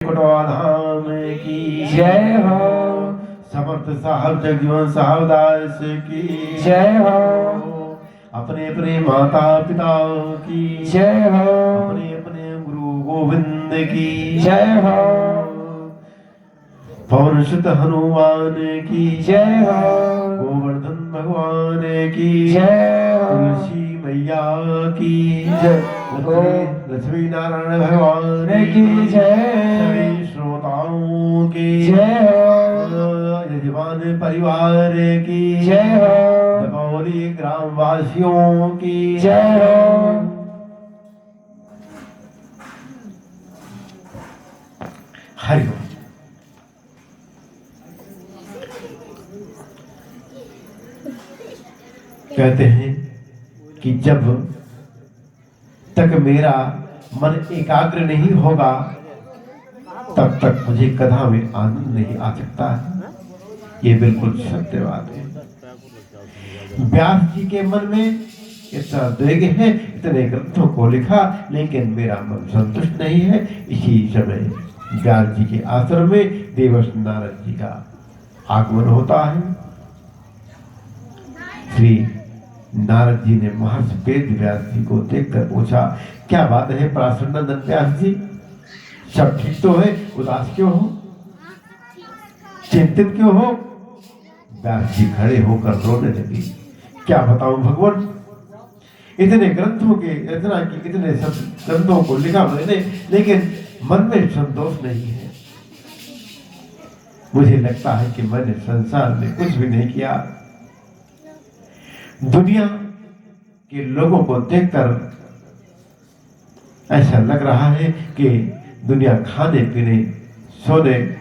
धाम की जय हो। समर्थ साहब जगजीवन साहब दास की जय हो। अपने अपने माता पिता की जय हो। अपने अपने गुरु गोविंद की जय हो। पवन सुत हनुमान की जय हो। गोवर्धन भगवान की जय हो। तुलसी मैया की जय हो। लक्ष्मी नारायण भगवान की जय। सभी श्रोताओं की जय हो। यजमान परिवार की जय हो। दमौली ग्राम वासियों की जय हो। हरि ओम। कहते हैं कि जब तक मेरा मन एकाग्र नहीं होगा तब तक मुझे कथा में आनंद नहीं आ सकता है। ये बिल्कुल सत्य बात है। व्यास जी के मन में इतना द्वेग है, इतने ग्रंथों को लिखा, लेकिन मेरा मन संतुष्ट नहीं है। इसी समय व्यास जी के आश्रम में देवर्षि नारद जी का आगमन होता है। श्री नारद जी ने महर्षि वेद व्यास जी को देखकर पूछा, क्या बात है पराशर नंदन व्यास जी, सब ठीक तो है? उदास क्यों हो, चिंतित क्यों हो? व्यास जी खड़े होकर रोने लगे। क्या बताऊं भगवान, इतने ग्रंथों के रचना की, इतने सब ग्रंथों को लिखा मैंने, लेकिन मन में संतोष नहीं है। मुझे लगता है कि मैंने संसार में कुछ भी नहीं किया। दुनिया के लोगों को देखकर ऐसा लग रहा है कि दुनिया खाने पीने सोने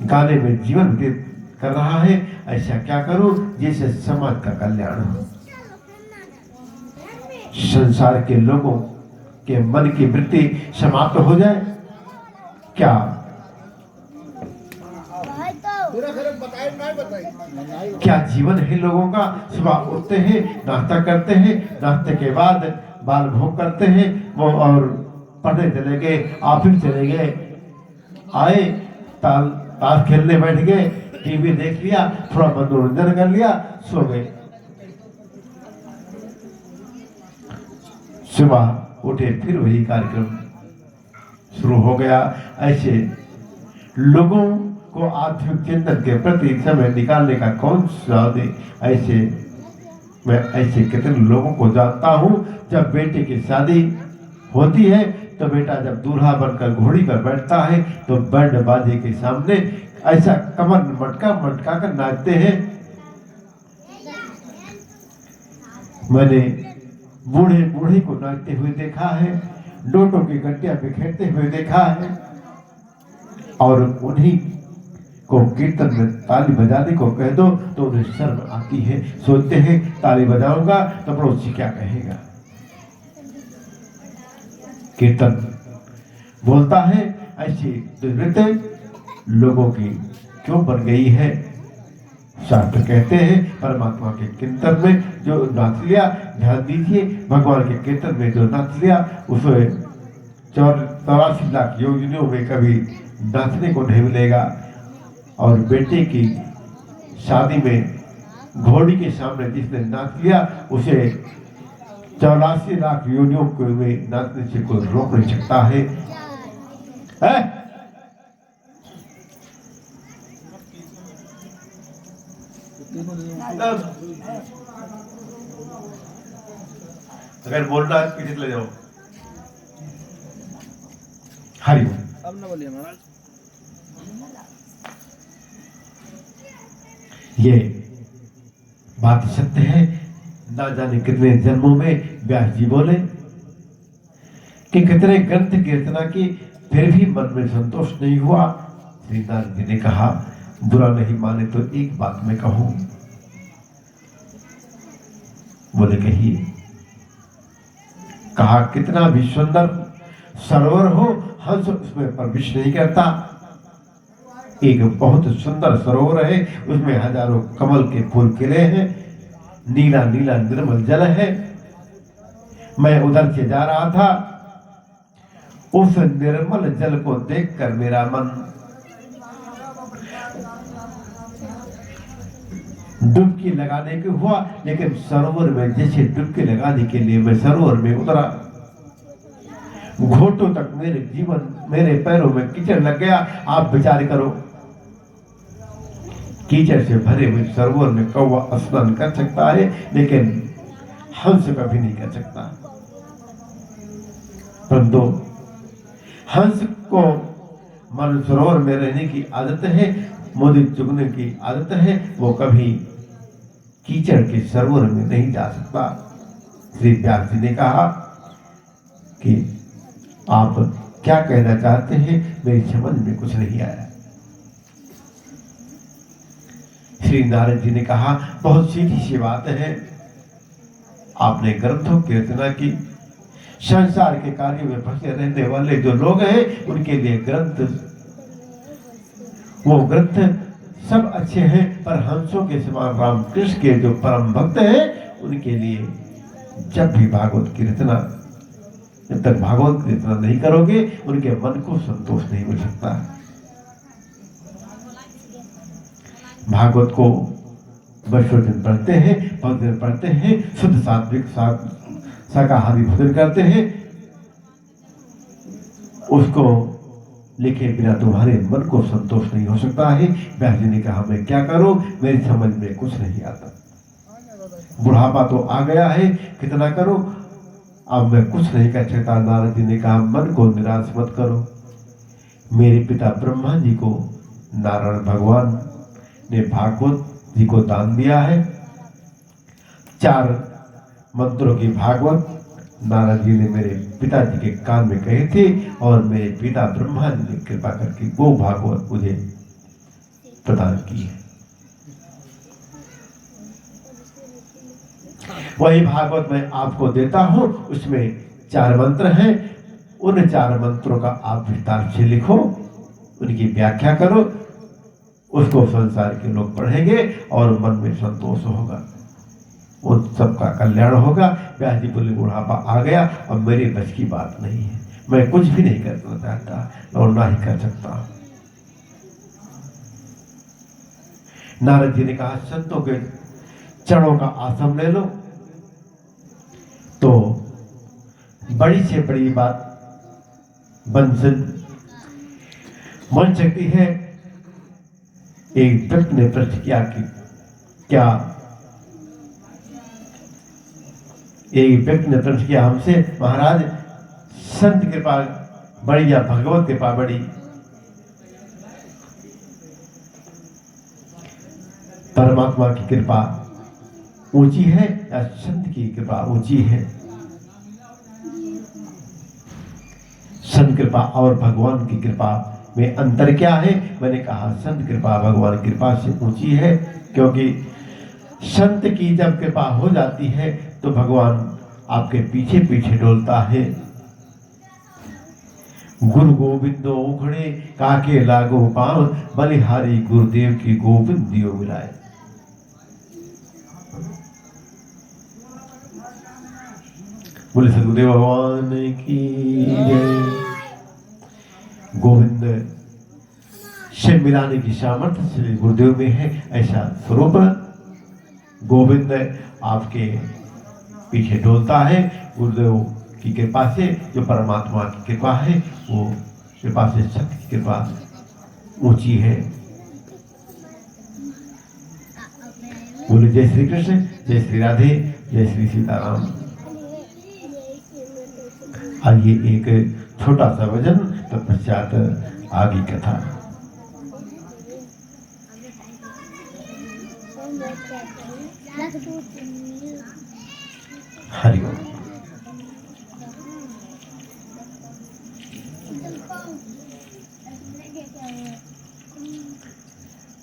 गाने में जीवन व्यतीत कर रहा है। ऐसा क्या करूं जिससे समाज का कल्याण हो, संसार के लोगों के मन की वृत्ति समाप्त हो जाए। क्या जीवन है लोगों का? सुबह उठते हैं, नाश्ता करते हैं, नाश्ते के बाद बाल भोग करते हैं, वो और पढ़ने चले गए, ऑफिस चले गए, आए ताश खेलने बैठ गए, टीवी देख लिया, थोड़ा मनोरंजन कर लिया, सो गए। सुबह उठे फिर वही कार्यक्रम शुरू हो गया। ऐसे लोगों को आध्यात्मिक चिंतन के प्रति समय निकालने का कौन सुझाव दे? मैं ऐसे कितने लोगों को जानता हूं, जब बेटे की शादी होती है तो बेटा जब दूल्हा बनकर घोड़ी पर बैठता है तो बैंड बाजे के सामने ऐसा कमर मटका मटका कर नाचते हैं। मैंने बूढ़े बूढ़ी को नाचते हुए देखा है, नोटों की गट्टियां बिखेरते हुए देखा है, और उन्हीं को कीर्तन में ताली बजाने को कह दो तो उन्हें शर्म आती है। सोचते हैं ताली बजाऊंगा तो पड़ोसी क्या कहेगा। कीर्तन बोलता है ऐसी दुर्वृत्ति लोगों की क्यों बन गई है? शास्त्र कहते हैं परमात्मा के कीर्तन में जो नाच लिया, ध्यान दीजिए, भगवान के कीर्तन में जो नाच लिया उसे 84 लाख योजनाओं में कभी नाचने को नहीं मिलेगा। और बेटे की शादी में घोड़ी के सामने जिसने नाच लिया उसे 84 लाख योनियों को में नाचने से कोई रोक नहीं सकता है? अगर बोलना है पीछे चले जाओ। हरि ओम। अब ना बोलिए महाराज। ये बात सत्य है। ना जाने कितने जन्मों में व्यास जी बोले कि कितने ग्रंथ की रचना की, फिर भी मन में संतोष नहीं हुआ। श्री नारद जी ने कहा, बुरा नहीं माने तो एक बात मैं कहूं। बोले कहिए। कहा, कितना भी सुंदर सरोवर हो, हंस उसमें प्रवेश नहीं करता। एक बहुत सुंदर सरोवर है, उसमें हजारों कमल के फूल खिले हैं, नीला नीला निर्मल जल है। मैं उधर से जा रहा था, उस निर्मल जल को देखकर मेरा मन डुबकी लगाने के हुआ, लेकिन सरोवर में जैसे डुबकी लगाने के लिए मैं सरोवर में उतरा, घोटों तक मेरे पैरों में कीचड़ लग गया। आप विचार करो, कीचड़ से भरे हुए सरोवर में कौवा स्नान कर सकता है, लेकिन हंस कभी नहीं कर सकता। परंतु हंस को मन सरोवर में रहने की आदत है, मोदी चुगने की आदत है, वो कभी कीचड़ के सरोवर में नहीं जा सकता। श्री व्यास जी ने कहा कि आप क्या कहना चाहते हैं, मेरी समझ में कुछ नहीं आया। श्री नारद जी ने कहा, बहुत सीधी सी बात है, आपने ग्रंथों की रचना की, संसार के कार्यों में फंसे रहने वाले जो लोग हैं उनके लिए वो ग्रंथ सब अच्छे हैं, पर हंसों के समान रामकृष्ण के जो परम भक्त हैं उनके लिए जब भी भागवत की रचना, जब तक भागवत की रचना नहीं करोगे उनके मन को संतोष नहीं मिल सकता। भागवत को वर्षों दिन पढ़ते हैं, भक्त पढ़ते हैं, शुद्ध सात्विक शाकाहारी भोजन करते हैं, उसको लिखे बिना तुम्हारे मन को संतोष नहीं हो सकता है। व्यास जी ने कहा, मैं क्या करूं, मेरी समझ में कुछ नहीं आता, बुढ़ापा तो आ गया है, कितना करूं, अब मैं कुछ नहीं कर सकता। नारद जी ने कहा, मन को निराश मत करो, मेरे पिता ब्रह्मा जी को नारायण भगवान ने भागवत जी को दान दिया है। 4 मंत्रों की भागवत नारद जी ने मेरे पिताजी के कान में कहे थे, और मेरे पिता ब्रह्मा जी ने कृपा करके वो भागवत मुझे प्रदान की है। वही भागवत मैं आपको देता हूं, उसमें 4 मंत्र हैं। उन 4 मंत्रों का आप विस्तार से लिखो, उनकी व्याख्या करो, उसको संसार के लोग पढ़ेंगे और मन में संतोष होगा, उन सबका कल्याण होगा। व्यास जी बोले, बुढ़ापा आ गया, अब मेरे बस की बात नहीं है, मैं कुछ भी नहीं करना चाहता और ना ही कर सकता। नारद जी ने कहा, संतों के चरणों का आश्रम ले लो, तो बड़ी से बड़ी बात बन सकती है। एक व्यक्ति ने प्रश्न किया कि क्या, एक व्यक्ति ने प्रश्न किया हमसे, महाराज संत कृपा बड़ी या भगवत कृपा बड़ी? परमात्मा की कृपा ऊंची है या संत की कृपा ऊंची है? संत कृपा और भगवान की कृपा में अंतर क्या है? मैंने कहा, संत कृपा भगवान की कृपा से ऊंची है, क्योंकि संत की जब कृपा हो जाती है तो भगवान आपके पीछे पीछे डोलता है। गुरु गोविंदो उखड़े काके लागो पाँव, बलिहारी गुरुदेव की गोविंदियो मिलाए। बोले सदगुरुदेव भगवान की जय। गोविंद से मिलाने की सामर्थ्य श्री गुरुदेव में है, ऐसा स्वरूप गोविंद आपके पीछे डोलता है। गुरुदेव की कृपा से, जो परमात्मा की कृपा है, वो कृपा से सत्य की कृपा ऊंची है। बोले जय श्री कृष्ण, जय श्री राधे, जय श्री सीताराम। आइए एक छोटा सा भजन, तत्पश्चात आगे कथा। हरि ओम।